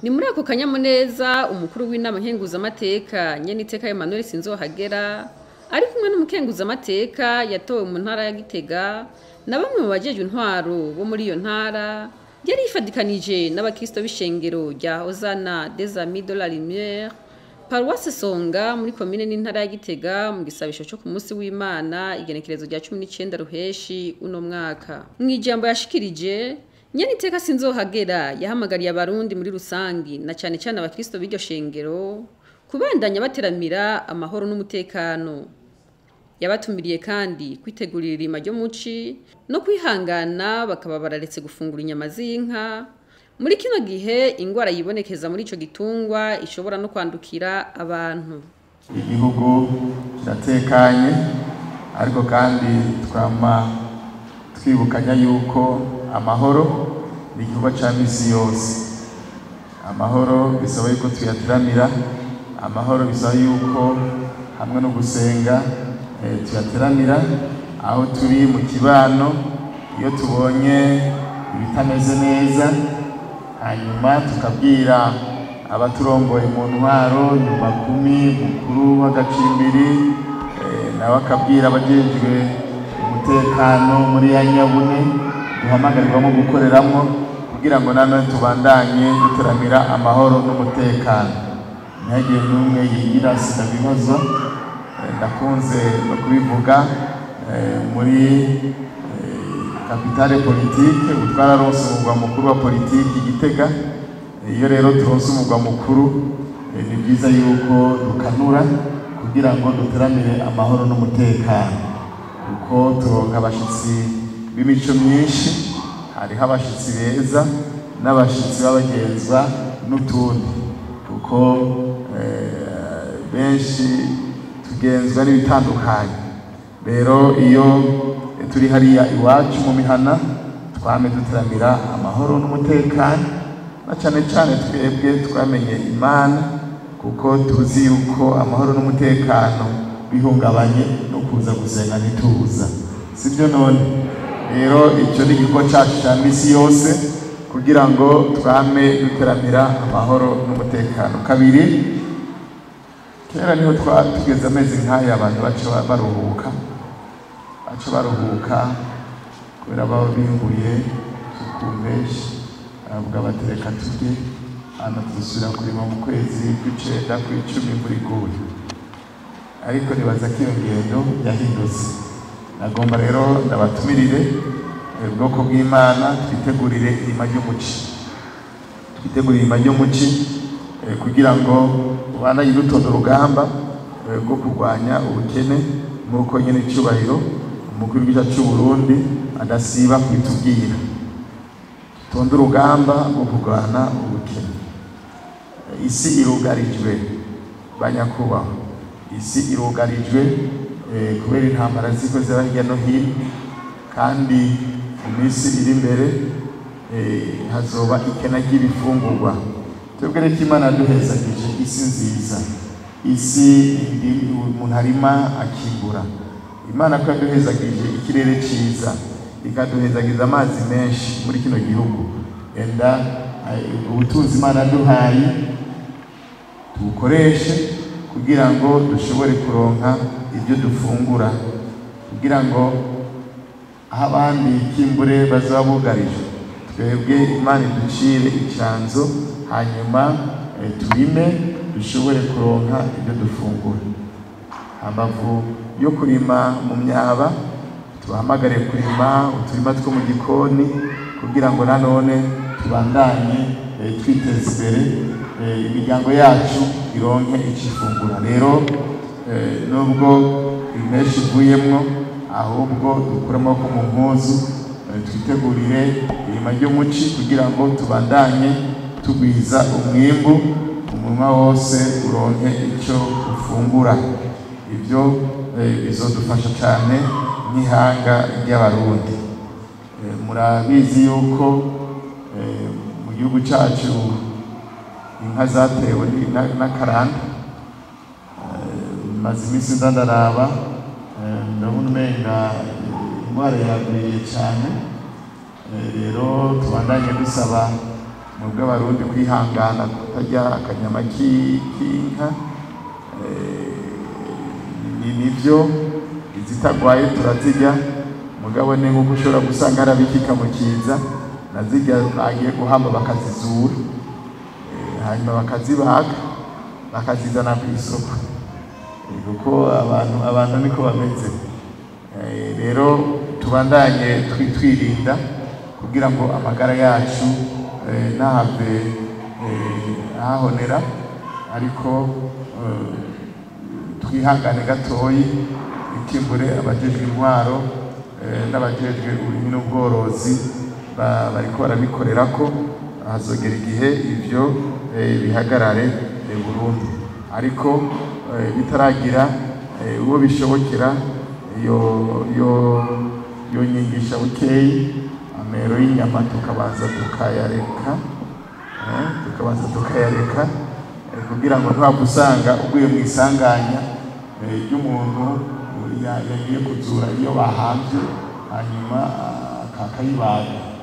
Ni muri ako kanyamuneza umukuru w'inama nkenguzamateka Nyeniteka Emmanuel Sinzohagera ari kumwe n'umukenguzamateka yatowe mu ntara ya Gitega na bamwe mu bajejwe intwaro bo muri iyo ntara yari yifadikanije n'abakristo b'ishengero rya Hozana des Amis de la Lumière Paroisse Songa muri komine n'intara ya Gitega mu gisabisho cyo ku munsi w'Imana igenekerezo rya 19 ruheshi uno mwaka. Mwijambo yashikirije Nyeniteka Sinzohagera yahamagariye abarundi muri rusangi na cyane cyane abakristo b'iryo shengero kubandanya bateramira amahoro n'umutekano. Yabatumiriye kandi kwitegurira irima ryo muci no kwihangana bakaba bararetse gufungura inyama z'inka muri kino gihe ingwara yibonekeza muri ico gitungwa ishobora no kwandukira abantu. Igihugu kiratekanye ariko kandi twama twibukanya yuko amahoro ni igikorwa ca misi yose. Amahoro bisaba yuko tuyateramira, amahoro bisaba yuko hamwe no gusenga tuyateramira aho turi mu kibano. Iyo tubonye ibitameze neza hanyuma tukabwira abaturongoye mu ntwaro nyuma kumi mukuru w'agacimbiri nawe akabwira abajejwe umutekano muri ya Nyabune duhamagarirwamo gukoreramwo kugira ngo nanone tubandanye duteramira amahoro n'umutekano. Ntihagire n'umwe yigira sinabibazwa, ndakunze no kubivuga muri kapitale politike utwararonse umugwa mukuru wa politiki Gitega. Iyo rero turonse umugwa mukuru ni byiza yuko dukanura kugira ngo duteramire amahoro n'umutekano, kuko turonka abashitsi b'imico myinshi. Hariho abashitsi beza n'abashitsi b'abagenzwa n'utundi, kuko benshi tugenzwa n'ibitandukanye. Rero iyo turi hariya iwacu mu mihana twame duteramira amahoro n'umutekano, na cyane cyane twebwe twamenye Imana, kuko tuzi yuko amahoro n'umutekano bihungabanye no kuza gusenga ntituza, sibyo none? Rero icyo ni igikorwa cyacu cya misi yose kugira ngo twame duteramira amahoro n'umutekano. Kabiri, kera niho tugeze amezi nk'aya abantu baca baruhuka kubera baba bimbuye sukumbeshi, baravuga batereka turye hano tuzisubira kurima mu kwezi kw'icenda kw'icumi imvura iguye. Ariko nibaza ko iyo ngendo yahindutse. Nagomba rero ndabatumirire ubwoko bw'Imana twitegurire irima ry'umuci kugira ngo ubandanye dutonda urugamba rwo kurwanya ubukene, nk'uko nyene icyubahiro umukuru w'igihugu cy'u Burundi adasiba kwitubwira. Tonda urugamba rwo kurwana ubukene. Isi irugarijwe banyakubahwa, isi irugarijwe kubera intambara ziko zaba hirya no hino, kandi mu minsi iri imbere hazoba ikena ry'ibifungurwa. Twebwe rero Imana yaduhezagije isi nziza, isi umuntu arima akimbura. Imana ko yaduhezagije ikirere cyiza, ikaduhezagiza amazi menshi muri kino gihugu. Enda ubutunzi Imana yaduhaye tubukoreshe kugira ngo dushobore kuronka ibyo dufungura, kugira ngo aho abandi kimbure bazaba bugarije, twebwe Imana iducire icanzo hanyuma turime dushobore kuronka ibyo dufungura. Hambavu yo kurima mu myaba, tubahamagare kurima uturima two mu gikoni kugira ngo nanone tubandanye twiteza imbere, imiryango yacu ironke icifungura. Rero nubwo imeshi ivuyemwo, ahubwo dukure amaboko mu mpuzu twitegurire irima ry'umuci kugira ngo tubandanye tugwiza umwimbu, umunwa wose uronke icyo ufungura. Ibyo bizodufasha cyane nk'ihanga ry'abarundi. Murabizi yuko mu gihugu cyacu inka zatewe n'akaranda. Maze iminsi ndandaraba ndabona umenga indwara yagwiriye cyane. Rero tubandanye dusaba mu bw'abarundi kwihangana kutarya akanyama k'inka nivyo izitagwaye turazirya mugabo ni nk'uko ushobora gusanga arabikika mu kiza nazirya bagiye guhamba bakazizura hanyuma bakazibaga bakazizana ku isoko kuko abantu niko bameze rero tubandanye twirinda kugira ngo amagara yacu ntahave ahahonera ariko twihangane gatoyi ikimbure abajejwe intwaro n'abajejwe uburimyi n'ubworozi bariko barabikorerako hazogera igihe ivyo bihagarare burundu ariko bitaragira uwo bishobokera yo nyigisha bukeyi amero y'inyama tukabanza tukayareka kugira ngo ntwapfa usanga uguye mu isanganya ry'umuntu yagiye kuzura iyo bahambye hanyuma akayibaga